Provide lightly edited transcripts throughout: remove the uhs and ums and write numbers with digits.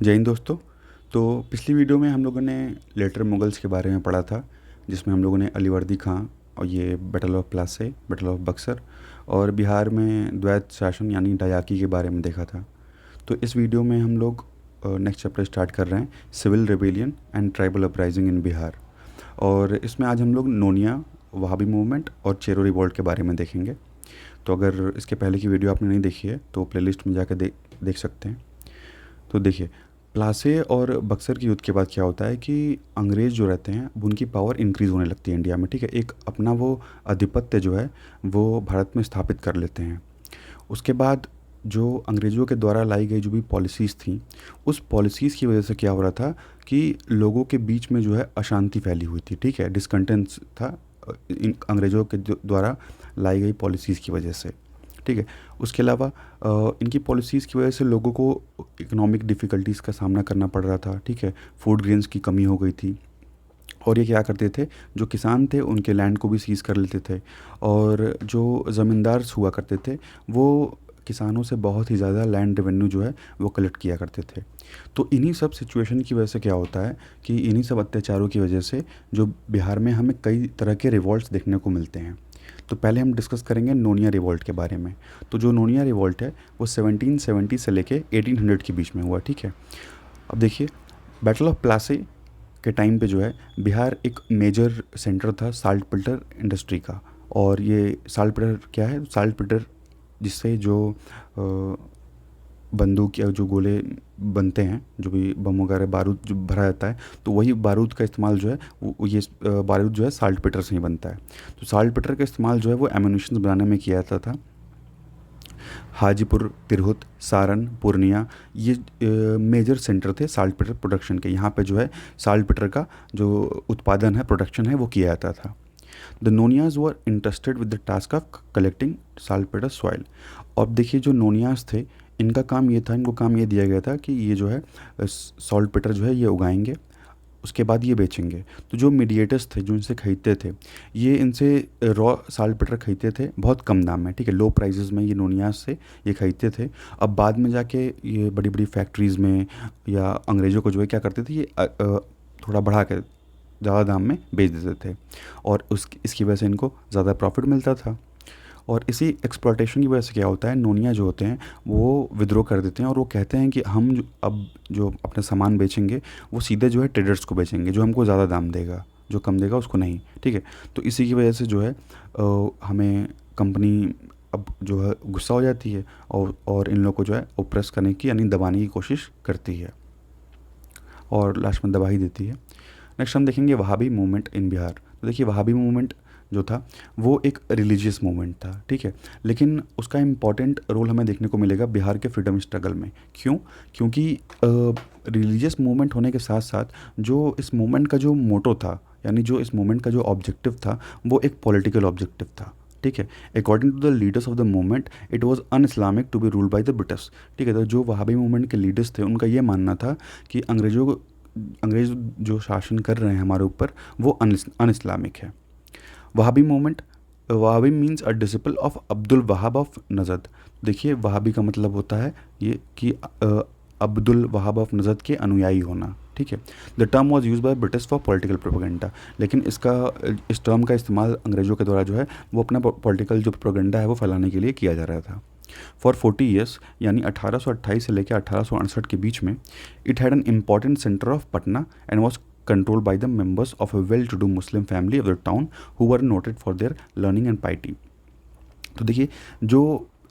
जय हिंद दोस्तों। तो पिछली वीडियो में हम लोगों ने लेटर मुगल्स के बारे में पढ़ा था, जिसमें हम लोगों ने अलीवर्दी खां और ये battle of Plassey, battle of Buxar और बिहार में द्वैत शासन यानी डायाकी के बारे में देखा था। तो इस वीडियो में हम लोग नेक्स्ट चैप्टर स्टार्ट कर रहे हैं, civil rebellion and tribal uprising in Bihar. और इसमें आज हम लोग नोनिया, वहाबी मूवमेंट और चेरो रिवॉल्ट के बारे में देखेंगे। तो अगर इसके पहले की वीडियो आपने नहीं देखी है तो प्लेलिस्ट में जाकर देख सकते हैं। तो देखिए, प्लासे और बक्सर के युद्ध के बाद क्या होता है कि अंग्रेज़ जो रहते हैं अब उनकी पावर इंक्रीज़ होने लगती है इंडिया में। ठीक है, एक अपना वो आधिपत्य जो है वो भारत में स्थापित कर लेते हैं। उसके बाद जो अंग्रेज़ों के द्वारा लाई गई जो भी पॉलिसीज़ थी, उस पॉलिसीज़ की वजह से क्या हो रहा था कि लोगों के बीच में जो है अशांति फैली हुई थी। ठीक है, डिसकंटेंस था इन अंग्रेज़ों के द्वारा लाई गई पॉलिसीज़ की वजह से। ठीक है, उसके अलावा इनकी पॉलिसीज़ की वजह से लोगों को इकोनॉमिक डिफ़िकल्टीज़ का सामना करना पड़ रहा था। ठीक है, फूड ग्रेन्स की कमी हो गई थी और ये क्या करते थे, जो किसान थे उनके लैंड को भी सीज़ कर लेते थे और जो ज़मींदार हुआ करते थे वो किसानों से बहुत ही ज़्यादा लैंड रेवेन्यू जो है वो कलेक्ट किया करते थे। तो इन्हीं सब सिचुएशन की वजह से क्या होता है कि इन्हीं सब अत्याचारों की वजह से जो बिहार में हमें कई तरह के रिवॉल्ट्स देखने को मिलते हैं। तो पहले हम डिस्कस करेंगे नोनिया रिवॉल्ट के बारे में। तो जो नोनिया रिवॉल्ट है वो 1770 से लेके 1800 के बीच में हुआ। ठीक है, अब देखिए, बैटल ऑफ प्लासी के टाइम पे जो है बिहार एक मेजर सेंटर था साल्ट पिल्टर इंडस्ट्री का। और ये साल्ट पिल्टर क्या है? साल्ट पिल्टर जिससे जो बंदूक या जो गोले बनते हैं, जो भी बम वगैरह बारूद जो भरा जाता है, तो वही बारूद का इस्तेमाल जो है ये बारूद जो है साल्ट पिटर से ही बनता है। तो साल्ट पिटर का इस्तेमाल जो है वो एम्यूनिशंस बनाने में किया जाता था। हाजीपुर, तिरहुत, सारण, पूर्णिया ये मेजर सेंटर थे साल्ट पिटर प्रोडक्शन के। यहाँ पे जो है साल्ट पिटर का जो उत्पादन है, प्रोडक्शन है, वो किया जाता था। The Nonias were interested with the task of collecting saltpetre soil. और देखिए, जो नोनियाज थे इनका काम ये था, इनको काम ये दिया गया था कि ये जो है सॉल्ट पिटर जो है ये उगाएंगे, उसके बाद ये बेचेंगे। तो जो मीडिएटर्स थे जो इनसे खरीदते थे, ये इनसे रॉ साल्ट पिटर खरीदते थे बहुत कम दाम में। ठीक है, लो प्राइजेज़ में ये नोनियाज से ये खरीदते थे। अब बाद में जाके ये बड़ी बड़ी फैक्ट्रीज़ में या अंग्रेज़ों को जो है क्या करते थे, ये थोड़ा बढ़ा के ज़्यादा दाम में बेच देते थे और इसकी वजह से इनको ज़्यादा प्रॉफिट मिलता था। और इसी एक्सप्लॉयटेशन की वजह से क्या होता है, नोनिया जो होते हैं वो विद्रोह कर देते हैं और वो कहते हैं कि हम अब जो अपना सामान बेचेंगे वो सीधे जो है ट्रेडर्स को बेचेंगे, जो हमको ज़्यादा दाम देगा, जो कम देगा उसको नहीं। ठीक है, तो इसी की वजह से जो है हमें कंपनी अब जो है गुस्सा हो जाती है और इन लोग को जो है ओप्रेस करने की यानी दबाने की कोशिश करती है और लास्ट में दबा ही देती है। नेक्स्ट हम देखेंगे वहाबी मूवमेंट इन बिहार। तो देखिए, वहाबी मूवमेंट जो था वो एक रिलीजियस मूवमेंट था। ठीक है, लेकिन उसका इम्पॉर्टेंट रोल हमें देखने को मिलेगा बिहार के फ्रीडम स्ट्रगल में। क्यों? क्योंकि रिलीजियस मूवमेंट होने के साथ साथ जो इस मूवमेंट का जो मोटो था, यानी जो इस मूवमेंट का जो ऑब्जेक्टिव था, वो एक पॉलिटिकल ऑब्जेक्टिव था। ठीक है, according to the leaders of the movement it was un Islamic to be ruled by the British. ठीक है, तो जो वहाबी मूवमेंट के लीडर्स थे उनका ये मानना था कि अंग्रेज़ जो शासन कर रहे हैं हमारे ऊपर वो अन इस्लामिक है। Wahhabi movement, Wahhabi means a disciple of Abdul Wahab of Najd. देखिए, वहाबी का मतलब होता है ये कि अब्दुल वहाब ऑफ नजद के अनुयायी होना। ठीक है, the term was use by British for political propaganda. लेकिन इस टर्म का इस्तेमाल अंग्रेज़ों के द्वारा जो है वो अपना पॉलिटिकल जो प्रोपेगेंडा है वो फैलाने के लिए किया जा रहा था। फॉर 40 ईयर्स यानी 1828 से लेकर 1868 के बीच में it had an important centre of Patna and was controlled by the members of a well-to-do Muslim family of the town who were noted for their learning and piety। तो देखिए, जो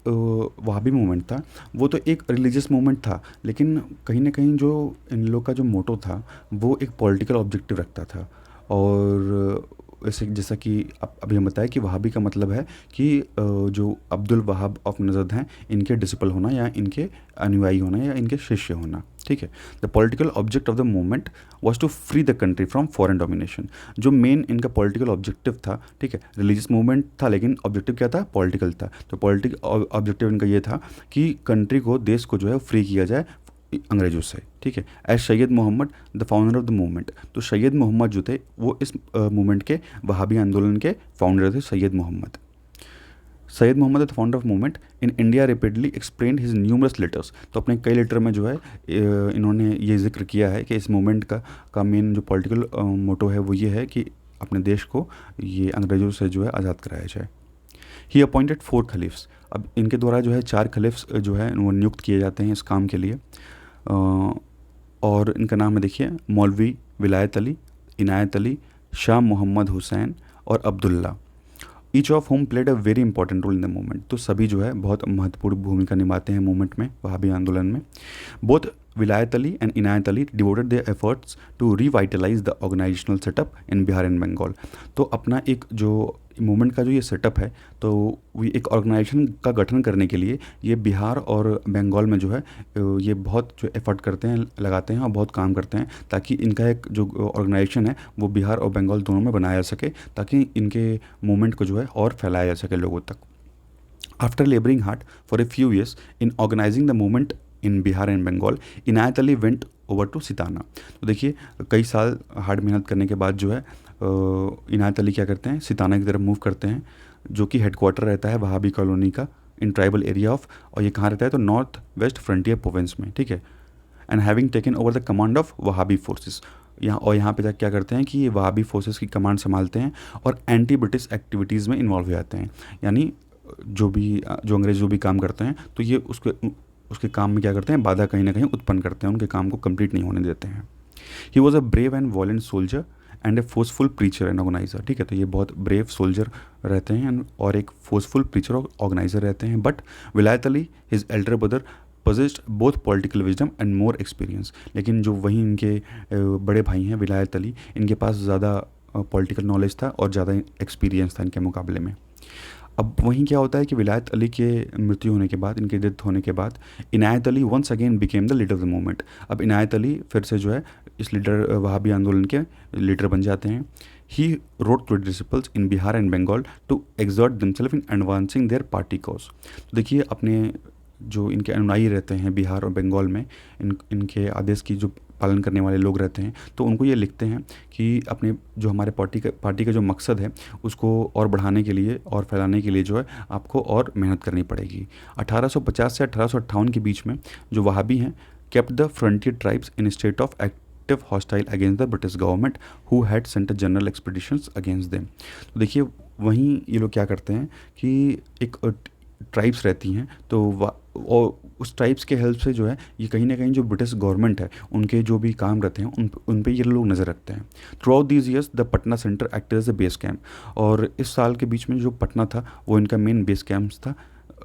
वहाबी मूवमेंट था वो तो एक रिलीजियस मूवमेंट था, लेकिन कहीं ना कहीं जो इन लोग का जो मोटो था वो एक पॉलिटिकल ऑब्जेक्टिव रखता था। और वैसे जैसा कि अभी हम बताया कि वहाबी का मतलब है कि जो अब्दुल वहाब ऑफ नजद हैं इनके डिसिपल होना या इनके अनुयायी होना या इनके शिष्य होना। ठीक है, the political object of the movement was to free the country from foreign domination. जो मेन इनका पॉलिटिकल ऑब्जेक्टिव था, ठीक है, रिलीजियस मूवमेंट था लेकिन ऑब्जेक्टिव क्या था? पॉलिटिकल था। तो पॉलिटिकल ऑब्जेक्टिव इनका ये था कि कंट्री को, देश को जो है फ्री किया जाए अंग्रेज़ों से। ठीक है, as Syed Mohammad the founder of the movement. तो सैयद मोहम्मद जो थे वो इस मूवमेंट के, वहाबी आंदोलन के फाउंडर थे, Syed Mohammad. Syed Mohammad the founder of movement in India rapidly explain his numerous letters. तो अपने कई लेटर में जो है इन्होंने ये जिक्र किया है कि इस मूवमेंट का मेन जो पॉलिटिकल मोटो है वो ये है कि अपने देश को ये अंग्रेज़ों से जो है आज़ाद कराया जाए। ही अपॉइंटेड 4 खलीफ्स। अब इनके द्वारा जो है 4 खलीफ्स जो है वो नियुक्त किए जाते हैं इस काम के लिए। और इनका नाम है देखिए, मौलवी विलायत अली, इनायत अली, शाह मोहम्मद हुसैन और Abdullah. Each of whom played a very important role in the movement. तो सभी जो है बहुत महत्वपूर्ण भूमिका निभाते हैं मूवमेंट में, वहाबी आंदोलन में। Both Vilayat Ali and Inayat Ali devoted their efforts to revitalise the organisational setup in Bihar and Bengal. तो अपना एक जो मूवमेंट का जो ये सेटअप है, तो वो एक ऑर्गेनाइजेशन का गठन करने के लिए ये बिहार और बंगाल में जो है ये बहुत जो एफर्ट करते हैं, लगाते हैं और बहुत काम करते हैं, ताकि इनका एक जो ऑर्गेनाइजेशन है वो बिहार और बंगाल दोनों में बनाया जा सके, ताकि इनके मूवमेंट को जो है और फैलाया जा सके लोगों तक। After labouring hard for a few years in organising the movement in Bihar and Bengal, Inayat Ali went over to Sitana. तो देखिए कई साल हार्ड मेहनत करने के बाद जो है इनायत अली क्या करते हैं, सिताना की तरफ मूव करते हैं, जो कि हेडक्वार्टर रहता है वहाबी कॉलोनी का इन ट्राइबल एरिया ऑफ, और ये कहाँ रहता है तो नॉर्थ वेस्ट फ्रंटियर प्रोविंस में, ठीक है। And having taken over the command of Wahhabi forces. यहाँ पे क्या करते हैं कि ये वहाबी फोर्सेस की कमांड संभालते हैं और एंटी ब्रिटिश एक्टिविटीज़ में इन्वॉल्व हो जाते हैं। यानी जो अंग्रेज जो भी काम करते हैं तो ये उसके काम में क्या करते हैं, बाधा कहीं ना कहीं उत्पन्न करते हैं, उनके काम को कंप्लीट नहीं होने देते हैं। He was a brave and वॉलेंट soldier and A forceful preacher and organiser. ठीक है, तो ये बहुत ब्रेव सोल्जर रहते हैं और एक फोर्सफुल प्रीचर और ऑर्गेनाइजर रहते हैं। बट विलायत Ali his Elder brother possessed both political wisdom and more experience. लेकिन जो वहीं इनके बड़े भाई हैं विलायत अली, इनके पास ज़्यादा पॉलिटिकल नॉलेज था और ज़्यादा एक्सपीरियंस था इनके मुकाबले में। अब वहीं क्या होता है कि विलायत अली के मृत्यु होने के बाद, इनके डेथ होने के बाद, Inayat Ali once again became the leader of the movement. अब इनायत अली फिर से जो है इस लीडर वहाबी आंदोलन के लीडर बन जाते हैं। He wrote to disciples in Bihar and Bengal to exert themselves in advancing their party cause. तो देखिए अपने जो इनके अनुयायी रहते हैं बिहार और बंगाल में, इनके आदेश की जो पालन करने वाले लोग रहते हैं, तो उनको ये लिखते हैं कि अपने जो हमारे पार्टी का जो मकसद है उसको और बढ़ाने के लिए और फैलाने के लिए जो है आपको और मेहनत करनी पड़ेगी। 1850 से 1858 के बीच में जो वहाबी हैं kept the frontier tribes in state of active hostile against the British government who had sent general expeditions against them. तो देखिए वहीं ये लोग क्या करते हैं कि एक ट्राइब्स रहती हैं, तो और उस ट्राइब्स के हेल्प से जो है ये कहीं ना कहीं जो ब्रिटिश गवर्नमेंट है उनके जो भी काम रहते हैं उन पे ये लोग नज़र रखते हैं। Throughout these years the Patna centre acted as a base camp. और इस साल के बीच में जो पटना था वो इनका मेन बेस कैंप था,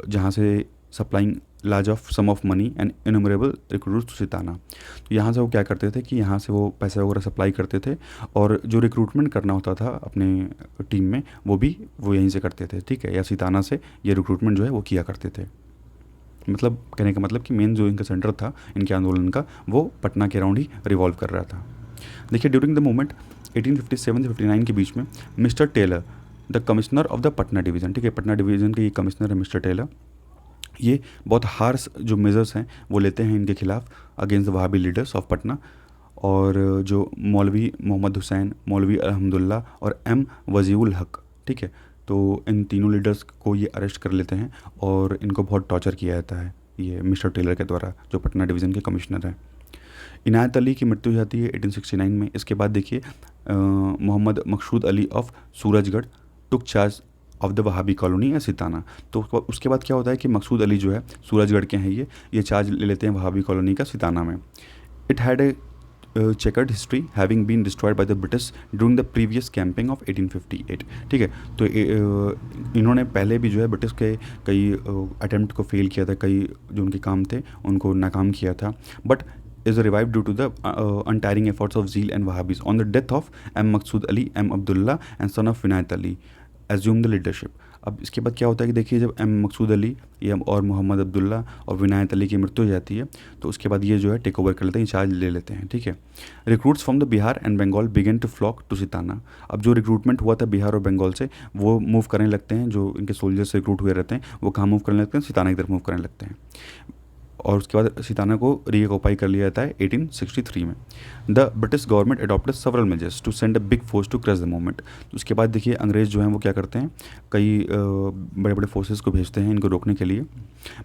जहाँ से supplying large of sum of money and innumerable recruits to Sitana. तो यहाँ से वो क्या करते थे कि यहाँ से वो पैसे वगैरह सप्लाई करते थे, और जो रिक्रूटमेंट करना होता था अपने टीम में वो यहीं से करते थे, ठीक है, या सिताना से ये रिक्रूटमेंट जो है वो किया करते थे। मतलब कहने का मतलब कि मेन जो इनका सेंटर था इनके आंदोलन का वो पटना के अराउंड ही रिवॉल्व कर रहा था। देखिए ड्यूरिंग द मूवमेंट 1857 से 59 के बीच में mister Taylor the commissioner of the Patna division, ठीक है, पटना डिवीज़न के ये कमिश्नर है मिस्टर टेलर, ये बहुत हार्श जो मेजर्स हैं वो लेते हैं इनके खिलाफ against the Wahabi leaders of Patna. और जो मौलवी मोहम्मद हुसैन, मौलवी अल्हम्दुलिल्लाह और एम वजीउल हक, ठीक है, तो इन तीनों लीडर्स को ये अरेस्ट कर लेते हैं और इनको बहुत टॉर्चर किया जाता है ये मिस्टर टेलर के द्वारा, जो पटना डिवीज़न के कमिश्नर हैं। इनायत अली की मृत्यु हो जाती है 1869 में। इसके बाद देखिए Mohammad Maqsood Ali of Surajgarh took charge of the Wahabi colony या सिताना। तो उसके बाद क्या होता है कि मकसूद अली जो है सूरजगढ़ के हैं, ये चार्ज ले लेते हैं वहाबी कॉलोनी का सिताना में। It had a chequered history having been destroyed by the British during the previous camping of 1858, ठीक है। तो इन्होंने पहले भी जो है ब्रिटिश के कई अटेम्प्ट को फेल किया था, कई जो उनके काम थे उनको नाकाम किया था, but is revived due to the untiring efforts of Zeal and Wahhabis. On the death of M. Maqsood Ali, M. Abdullah and son of Inayat Ali assumed the leadership. अब इसके बाद क्या होता है कि देखिए जब एम मकसूद अली ये और मोहम्मद अब्दुल्ला और विनायत अली की मृत्यु हो जाती है, तो उसके बाद ये जो है टेक ओवर कर लेते हैं, चार्ज ले लेते हैं, ठीक है। Recruits from the Bihar and Bengal began to flock to Sitana. अब जो रिक्रूटमेंट हुआ था बिहार और बंगाल से वो मूव करने लगते हैं, जो इनके सोल्जर्स रिक्रूट हुए रहते हैं वो कहाँ मूव करने लगते हैं, सिताना की तरफ मूव करने लगते हैं। और उसके बाद सिताना को रीऑक्युपाई कर लिया जाता है 1863 में। The British government adopted several measures to send a big force to crush the movement. उसके बाद देखिए अंग्रेज़ जो हैं वो क्या करते हैं, कई बड़े बड़े फोर्सेस को भेजते हैं इनको रोकने के लिए।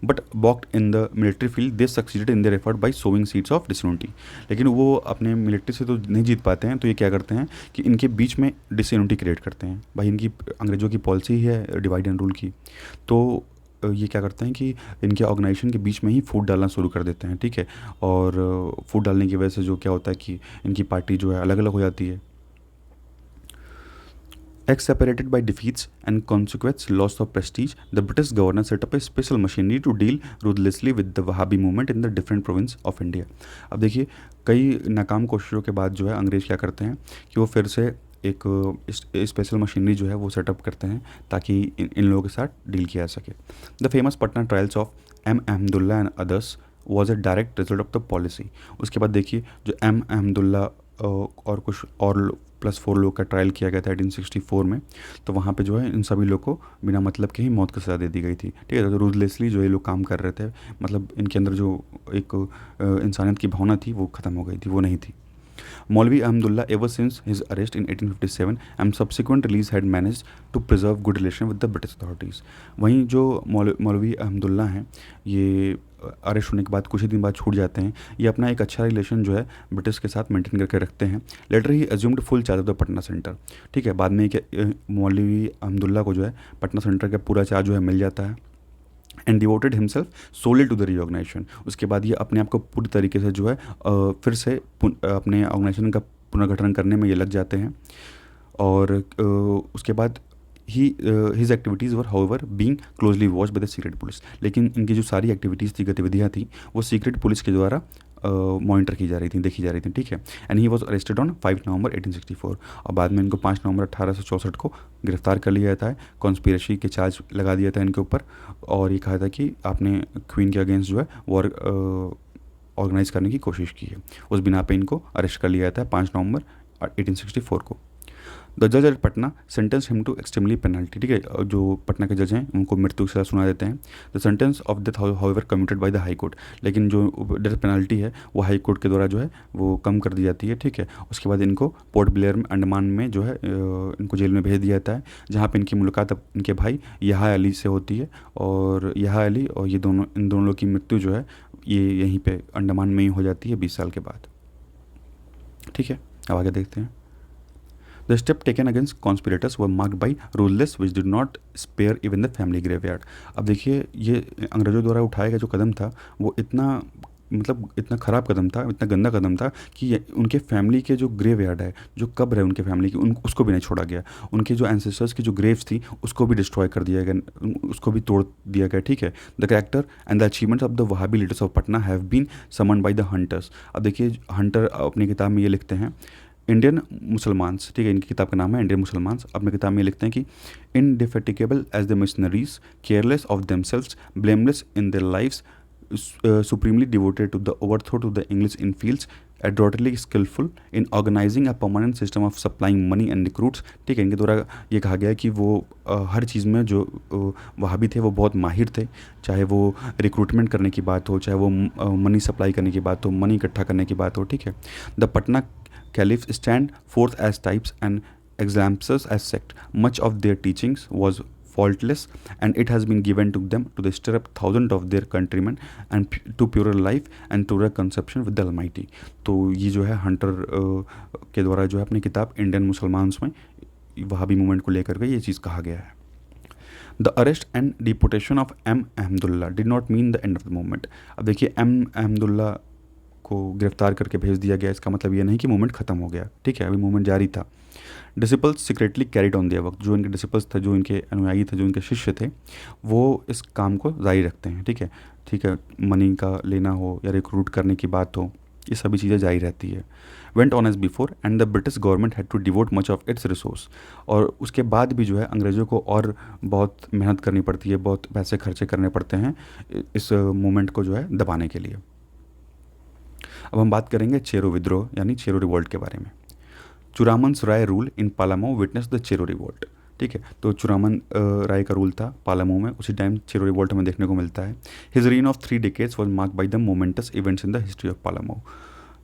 But baulked in the military field they succeeded in their effort by sowing seeds of disunity. लेकिन वो अपने मिलिट्री से तो नहीं जीत पाते हैं, तो ये क्या करते हैं कि इनके बीच में डिसयूनिटी क्रिएट करते हैं। भाई इनकी अंग्रेज़ों की पॉलिसी है डिवाइड एंड रूल की, तो ये क्या करते हैं कि इनके ऑर्गेनाइजेशन के बीच में ही फूट डालना शुरू कर देते हैं, ठीक है। और फूट डालने की वजह से जो क्या होता है कि इनकी पार्टी जो है अलग अलग हो जाती है। Separated by defeats and consequent loss of prestige, the British governor set up a special machinery to deal ruthlessly with the Wahhabi movement in the different province of India। अब देखिए कई नाकाम कोशिशों के बाद जो है अंग्रेज़ क्या करते हैं कि वो फिर से एक स्पेशल मशीनरी जो है वो सेटअप करते हैं ताकि इन लोगों के साथ डील किया जा सके। The famous Patna trials of M Ahmadullah and others was a direct result of the policy. उसके बाद देखिए जो एम अहमदुल्ला और कुछ और +4 लोग का ट्रायल किया गया था 1864 में, तो वहाँ पे जो है इन सभी लोग को बिना मतलब के ही मौत की सज़ा दे दी गई थी, ठीक है। तो रूथलेसली जो ये लोग काम कर रहे थे, मतलब इनके अंदर जो एक इंसानियत की भावना थी वो ख़त्म हो गई थी, वो नहीं थी। Maulvi Ahmadullah, ever since his arrest in 1857 and subsequent release, had managed to preserve good relation with the British authorities। वहीं जो मौलवी अहमदुल्ला हैं, ये अरेस्ट होने के बाद कुछ ही दिन बाद छूट जाते हैं। ये अपना एक अच्छा रिलेशन जो है ब्रिटिश के साथ मेंटेन करके रखते हैं। Later he assumed full charge of the Patna centre, ठीक है। बाद में मौलवी अहमदुल्ला को जो है पटना सेंटर का पूरा चार्ज जो है मिल जाता है। And devoted himself solely to the reorganisation. उसके बाद ये अपने आप को पूरी तरीके से जो है फिर से अपने ऑर्गेनाइजेशन का पुनर्गठन करने में ये लग जाते हैं। और उसके बाद his activities were however being closely watched by the secret police. लेकिन इनकी जो सारी एक्टिविटीज़ थी, गतिविधियाँ थी, वो सीक्रेट पुलिस के द्वारा मॉनिटर की जा रही थी, देखी जा रही थी, ठीक है। And he was arrested on 5 नवंबर 1864। और बाद में इनको 5 नवंबर 1864 को गिरफ्तार कर लिया जाता है। कॉन्स्पिरेसी के चार्ज लगा दिया था इनके ऊपर, और ये कहा था कि आपने क्वीन के अगेंस्ट जो है वॉर ऑर्गेनाइज करने की कोशिश की है। उस बिना पे इनको अरेस्ट कर लिया जाता है 5 नवंबर 1864 को। द जज at Patna sentence him to extremely penalty, ठीक है। जो पटना के जज हैं उनको मृत्यु की सज़ा सुना देते हैं। The sentence of death however commuted by the high court. लेकिन जो डेथ पेनल्टी है वो हाई कोर्ट के द्वारा जो है वो कम कर दी जाती है, ठीक है। उसके बाद इनको पोर्ट ब्लेयर में अंडमान में जो है इनको जेल में भेज दिया जाता है, जहाँ पे इनकी मुलाकात इनके भाई यहा अली से होती है। और यहा अली और ये दोनों, इन दोनों लोग की मृत्यु जो है ये यहीं पे अंडमान में ही हो जाती है 20 साल के बाद, ठीक है। अब आगे देखते हैं। The step taken against conspirators were marked by ruthless which did not spare even the family graveyard। अब देखिए ये अंग्रेज़ों द्वारा उठाया गया जो कदम था वो इतना ख़राब कदम था, इतना गंदा कदम था कि उनके फैमिली के जो ग्रेव यार्ड है, जो कब्र है उनके फैमिली की, उसको भी नहीं छोड़ा गया। उनके जो एंसेस्टर्स की जो ग्रेव्स थी उसको भी डिस्ट्रॉय कर दिया गया, उसको भी तोड़ दिया गया, ठीक है। The character and the achievements of the Wahabi leaders of Patna have been summoned by the hunters. अब देखिए हंटर अपनी किताब में ये लिखते हैं इंडियन मुसलमान्स, ठीक है, इनकी किताब का नाम है इंडियन मुसलमान्स। अपनी किताब में लिखते हैं कि indefatigable as the missionaries, careless of themselves, blameless in their lives, supremely devoted to the overthrow to the English in fields, adroitly skillful in organizing a permanent system of supplying money and recruits, ठीक है। इनके द्वारा ये कहा गया है कि वो हर चीज़ में जो वहाबी थे वो बहुत माहिर थे, चाहे वो रिक्रूटमेंट करने की बात हो, चाहे वो मनी सप्लाई करने की बात हो, मनी इकट्ठा करने की बात हो, ठीक है। The Patna Caliphs stand forth as types and examples as sect. Much of their teachings was faultless, and it has been given to them to stir up thousands of their countrymen and to purer life and truer conception with the Almighty। तो ये जो है Hunter के द्वारा जो है अपनी किताब इंडियन मुसलमान्स में वहाबी मूवमेंट को लेकर के ये चीज़ कहा गया है। The arrest and deportation of M Ahmadullah did not mean the end of the movement. अब देखिए एम अहमदुल्ला को गिरफ्तार करके भेज दिया गया, इसका मतलब ये नहीं कि मूवमेंट ख़त्म हो गया, ठीक है, अभी मूवमेंट जारी था। Disciples secretly carried on their work. जो इनके डिसिपल्स थे, जो इनके अनुयायी थे, जो इनके शिष्य थे, वो इस काम को जारी रखते हैं, ठीक है, ठीक है। मनी का लेना हो या रिक्रूट करने की बात हो, ये सभी चीज़ें जारी रहती है। Went on as before and the British government had to devote much of its resource. और उसके बाद भी जो है अंग्रेज़ों को और बहुत मेहनत करनी पड़ती है, बहुत पैसे खर्चे करने पड़ते हैं इस मूवमेंट को जो है दबाने के लिए। अब हम बात करेंगे चेरो विद्रोह यानी चेरो रिवोल्ट के बारे में। Churaman Rai rule in Palamau witness the Chero revolt, ठीक है। तो चुरामन राय का रूल था पालामू में, उसी टाइम चेरो रिवोल्ट में देखने को मिलता है। His reign of 3 decades was marked by the momentous events in the history of Palamu.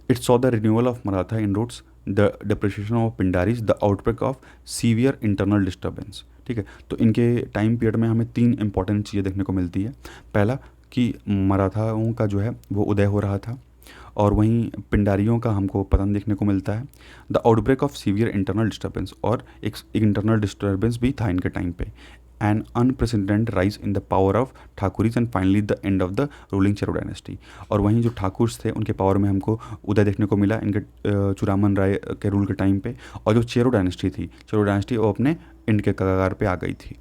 It saw the renewal of Maratha inroads, the depreciation of Pindaris, the outbreak of severe internal disturbance. ठीक है। तो इनके time period में हमें 3 important चीज़ें देखने को मिलती है। पहला कि मराठाओं का जो है वो उदय हो रहा था, और वहीं पिंडारियों का हमको पतन देखने को मिलता है। The outbreak of severe internal disturbance, और एक इंटरनल डिस्टर्बेंस भी था इनके टाइम पे। An unprecedented rise in the power of Thakurais and finally the end of the ruling Chero dynasty. और वहीं जो ठाकुर्स थे उनके पावर में हमको उदय देखने को मिला इनके चुरामन राय के रूल के टाइम पे। और जो चेरो डायनेस्टी थी, चेरो डायनेस्टी वो अपने एंड के कगार पे आ गई थी।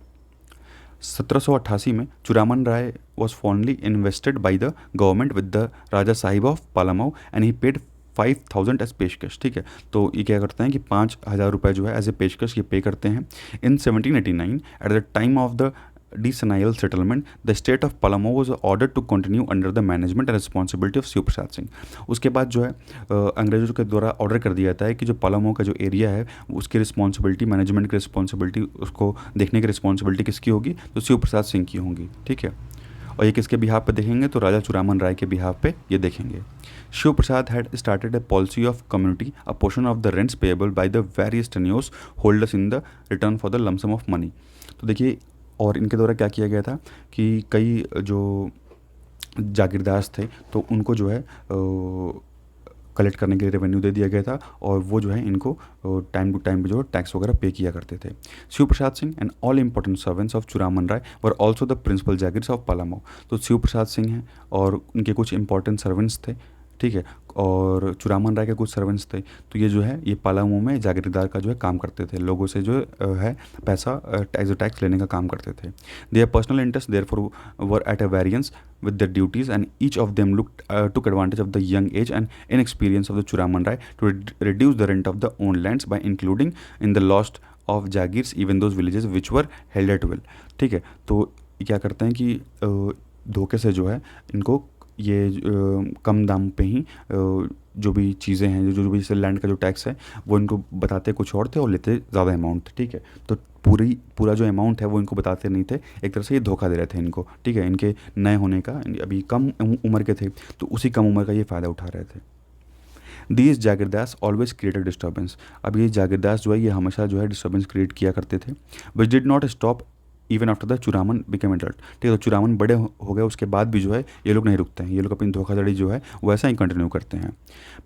1788 में Churaman Rai was formally invested by the government with the raja sahib of Palamau and he paid 5000 as peshkash. ठीक है। तो ये क्या करते हैं कि 5000 रुपये जो है एज ए पेशकश ये पे करते हैं। इन 1789 at the time of the decennial settlement, the state of Palamau was ordered to continue under the management and responsibility of Shiv Prasad Singh. उसके बाद जो है अंग्रेजों के द्वारा ऑर्डर कर दिया जाता है कि जो पलामू का जो एरिया है उसकी रिस्पॉन्सिबिलिटी, मैनेजमेंट की रिस्पॉन्सिबिलिटी, उसको देखने की रिस्पॉन्सिबिलिटी किसकी होगी, तो शिव प्रसाद सिंह की होगी। ठीक है। और ये किसके बिहाफ पे देखेंगे, तो राजा चुरामन राय के बिहाफ पे ये देखेंगे। Shiv Prasad had started a policy of community a portion of the rents payable by the various tenures holders in the return for the lump sum of money. तो देखिए, और इनके द्वारा क्या किया गया था कि कई जो जागीरदार थे तो उनको जो है कलेक्ट करने के लिए रेवेन्यू दे दिया गया था, और वो जो है इनको टाइम टू टाइम पे जो टैक्स वगैरह पे किया करते थे। Shiv Prasad Singh and all important servants of Churaman Rai were also the principal jagirs of Palamau. तो शिव प्रसाद सिंह हैं और उनके कुछ इंपॉर्टेंट सर्वेंट्स थे। ठीक है। और चुरामन राय के कुछ सर्वेंट्स थे। तो ये जो है ये पालामऊ में जागीरदार का जो है काम करते थे, लोगों से जो है पैसा टैक्स लेने का काम करते थे। Their personal interest therefore were at a variance with their duties and each of them took advantage of the young age and inexperience of the Churaman Rai to reduce the rent of the owned lands by including in the lost of jagirs even those villages which were held at will। ठीक है। तो क्या करते हैं कि धोखे से जो है इनको ये कम दाम पे ही जो भी चीज़ें हैं, जो भी जैसे लैंड का जो टैक्स है वो इनको बताते कुछ और थे और लेते ज़्यादा अमाउंट थे। ठीक है। तो पूरा जो अमाउंट है वो इनको बताते नहीं थे, एक तरह से ये धोखा दे रहे थे इनको। ठीक है। इनके नए होने का, अभी कम उम्र के थे तो उसी कम उम्र का ये फ़ायदा उठा रहे थे। These jagirdars always created disturbance. अब ये जागीरदास जो है ये हमेशा जो है डिस्टर्बेंस क्रिएट किया करते थे। Which did not stop even after the Churaman became adult. ठीक है। तो चुरामन बड़े हो गए उसके बाद भी जो है ये लोग नहीं रुकते हैं, ये लोग अपनी धोखाधड़ी जो है वैसा ही कंटिन्यू करते हैं।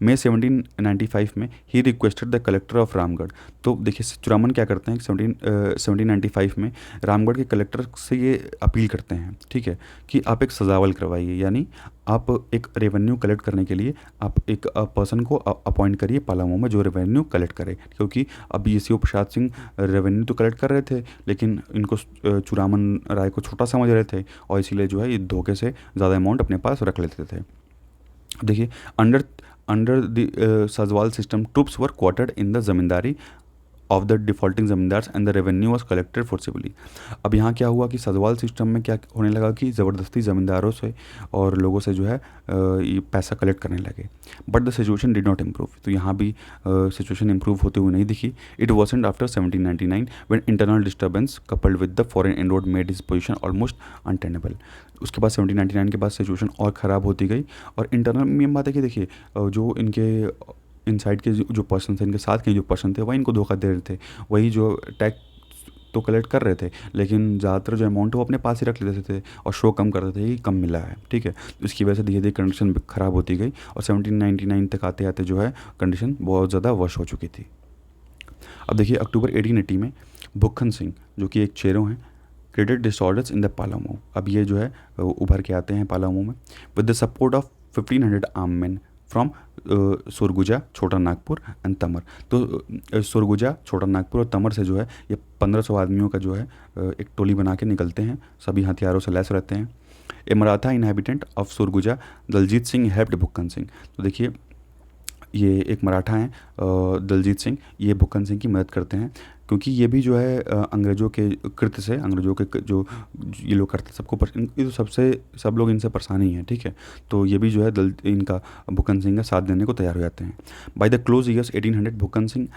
मई 1795 में he requested the collector of Ramgarh. तो देखिए चुरामन क्या करते हैं 1795 में रामगढ़ के कलेक्टर से ये अपील करते हैं, ठीक है, कि आप एक सजावल करवाइए, यानी आप एक रेवेन्यू कलेक्ट करने के लिए आप एक पर्सन को अपॉइंट करिए पालामऊ में जो रेवेन्यू कलेक्ट करे। क्योंकि अब ये शिव प्रसाद सिंह रेवेन्यू तो कलेक्ट कर रहे थे लेकिन इनको चुरामन राय को छोटा समझ रहे थे और इसीलिए जो है ये धोखे से ज़्यादा अमाउंट अपने पास रख लेते थे। देखिए under the sazawal system troops were quartered in the zamindari of the defaulting zamindars and the revenue was collected forcibly. अब यहाँ क्या हुआ कि सजवाल सिस्टम में क्या होने लगा कि ज़बरदस्ती ज़मींदारों से और लोगों से जो है ये पैसा कलेक्ट करने लगे। But the situation did not improve. तो यहाँ भी सिचुएशन इम्प्रूव होते हुए नहीं दिखी। It wasn't after 1799 when internal disturbance coupled with the foreign इनरोड made his position almost untenable. उसके बाद 1799 के बाद सिचुएशन और ख़राब होती गई और इंटरनल मेन बात है कि देखिए जो इनके इनसाइड के जो पर्सन थे, इनके साथ के जो पर्सन थे वही इनको धोखा दे रहे थे, वही जो टैक्स तो कलेक्ट कर रहे थे लेकिन ज़्यादातर जो अमाउंट है वो अपने पास ही रख लेते थे और शो कम करते थे कि कम मिला है। ठीक है। तो इसकी वजह से धीरे धीरे कंडीशन ख़राब होती गई और 1799 तक आते आते जो है कंडीशन बहुत ज़्यादा वर्ष हो चुकी थी। अब देखिए अक्टूबर 1880 में भुक्खन सिंह जो कि एक चेरो हैं क्रिएटेड डिसऑर्डर्स इन द पालामऊ। अब ये जो है उभर के आते हैं पालामऊ में with the support of 1500 arm man from Surguja, छोटा नागपुर एंड तमर। तो सुरगुजा, छोटा नागपुर और तमर से जो है ये 1500 आदमियों का जो है एक टोली बना के निकलते हैं, सभी हथियारों से लैस रहते हैं। A Maratha inhabitant of Surguja Daljit Singh helped Bhukkan Singh. तो देखिए ये एक मराठा हैं दलजीत सिंह, ये भुक्कन सिंह की मदद करते हैं, क्योंकि ये भी जो है अंग्रेज़ों के कृत्य से, अंग्रेज़ों के जो ये लोग करते सबको ये तो सब लोग इनसे परेशान ही हैं, ठीक है। तो ये भी जो है दल इनका भुक्कन सिंह का साथ देने को तैयार हो जाते हैं। By the close years 1800 Bhukkan Singh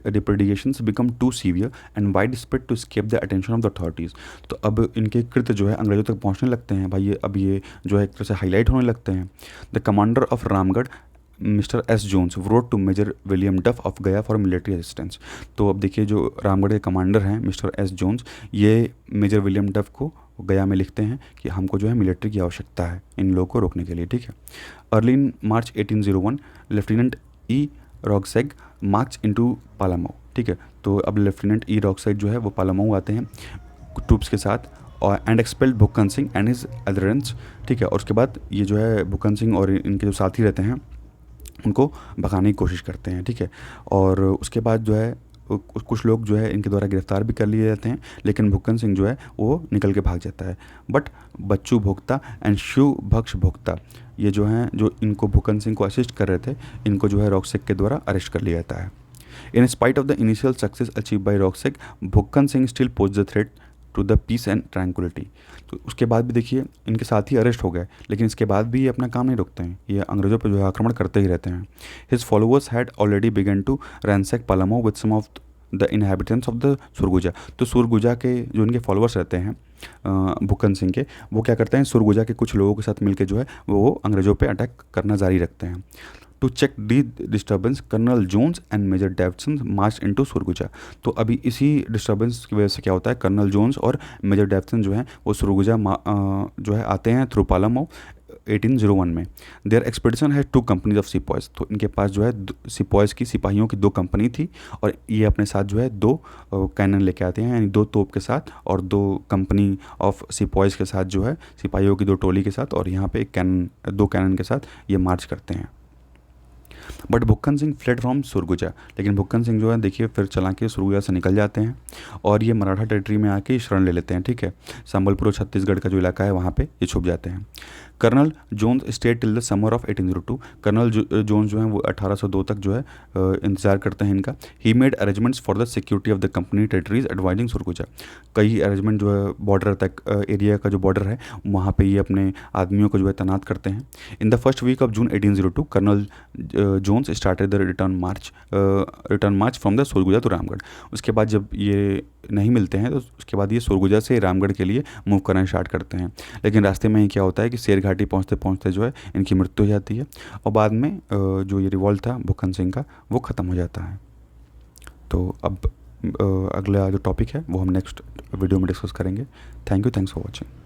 depredations become too severe and widespread to escape the attention of the authorities. तो अब इनके कृत्य जो है अंग्रेज़ों तक पहुंचने लगते हैं भाई, ये अब ये जो है एक तरह से हाईलाइट होने लगते हैं। The commander of Ramgarh mister S Jones wrote to major William Duff of Gaya for military assistance. तो अब देखिए जो रामगढ़ के कमांडर हैं मिस्टर एस जोन्स, ये मेजर विलियम डफ को गया में लिखते हैं कि हमको जो है मिलिट्री की आवश्यकता है इन लोगों को रोकने के लिए, ठीक है। Early in March 1801 lieutenant E रॉक्सैग मार्च इनटू पालामऊ, ठीक है। तो अब लेफ्टिनेंट ई रॉक्सैग जो है वो पालामऊ आते हैं ट्रूप्स के साथ, और and expelled Bhukkan Singh and his adherents, ठीक है। और उसके बाद ये जो है भुक्कन सिंह और इनके जो साथी रहते हैं उनको भगाने की कोशिश करते हैं, ठीक है। और उसके बाद जो है कुछ लोग जो है इनके द्वारा गिरफ्तार भी कर लिए जाते हैं, लेकिन भुक्कन सिंह जो है वो निकल के भाग जाता है। बट बच्चू भोक्ता एंड शिव भक्ष भोक्ता, ये जो हैं जो इनको भुक्कन सिंह को असिस्ट कर रहे थे, इनको जो है रॉक्सैक के द्वारा अरेस्ट कर लिया जाता है। In spite of the initial success achieve by रॉक्सैक, Bhukkan Singh still pose the threat to the peace and tranquillity. तो उसके बाद भी देखिए इनके साथ ही अरेस्ट हो गए, लेकिन इसके बाद भी ये अपना काम नहीं रोकते हैं, ये अंग्रेज़ों पर जो है आक्रमण करते ही रहते हैं। His followers had already begun to ransack Palamau with some of the inhabitants of the Surguja. तो सुरगुजा के जो इनके फॉलोअर्स रहते हैं भुक्कन सिंह के, वो क्या करते हैं, सुरगुजा के कुछ लोगों के साथ मिलकर जो है वो अंग्रेज़ों पे अटैक करना जारी रखते हैं। To check the disturbance colonel Jones and major Davidson march into Surguja. तो अभी इसी डिस्टर्बेंस की वजह से क्या होता है, कर्नल जोन्स और मेजर डेविडसन जो हैं वो सुरगुजा जो है आते हैं थ्रू पालामऊ 1801 में। देयर एक्सपेडिशन है 2 कंपनीज ऑफ सिपॉयज़। तो इनके पास जो है सिपॉयज़ की, सिपाहियों की 2 कंपनी थी, और ये अपने साथ जो है 2 कैनन लेके आते हैं, यानी 2 तोप के साथ, और 2 कंपनी ऑफ सिपॉयज़ के साथ जो है सिपाहियों की 2 टोली के साथ, और यहाँ पे एक कैनन 2 कैनन के साथ ये मार्च करते हैं। But Bhukkan Singh fled from Surguja, लेकिन भुक्कन सिंह जो है देखिए फिर चला के सुरगुजा से निकल जाते हैं और ये मराठा टेरिटरी में आके शरण ले लेते हैं, ठीक है। संबलपुर और छत्तीसगढ़ का जो इलाका है वहाँ पे ये छुप जाते हैं। Colonel Jones stayed till the summer of 1802। Colonel Jones जो हैं वो 1802 तक जो है इंतजार करते हैं इनका। He made arrangements for the security of the company territories advising Surguja. कई अरेंजमेंट जो है बॉर्डर तक, एरिया का जो बॉर्डर है वहाँ पे ये अपने आदमियों को जो है तैनात करते हैं। In the first week of June 1802 colonel Jones started the return march from the Surguja to Ramgarh. उसके बाद जब ये नहीं मिलते हैं तो उसके बाद ये सुरगुजा से रामगढ़ के लिए मूव करना स्टार्ट करते हैं। लेकिन रास्ते में ही क्या होता है कि शेर घाटी पहुँचते पहुँचते जो है इनकी मृत्यु हो जाती है, और बाद में जो ये रिवॉल्ट था भुक्कन सिंह का वो ख़त्म हो जाता है। तो अब अगला जो टॉपिक है वो हम नेक्स्ट वीडियो में डिस्कस करेंगे। Thank you, thanks for watching.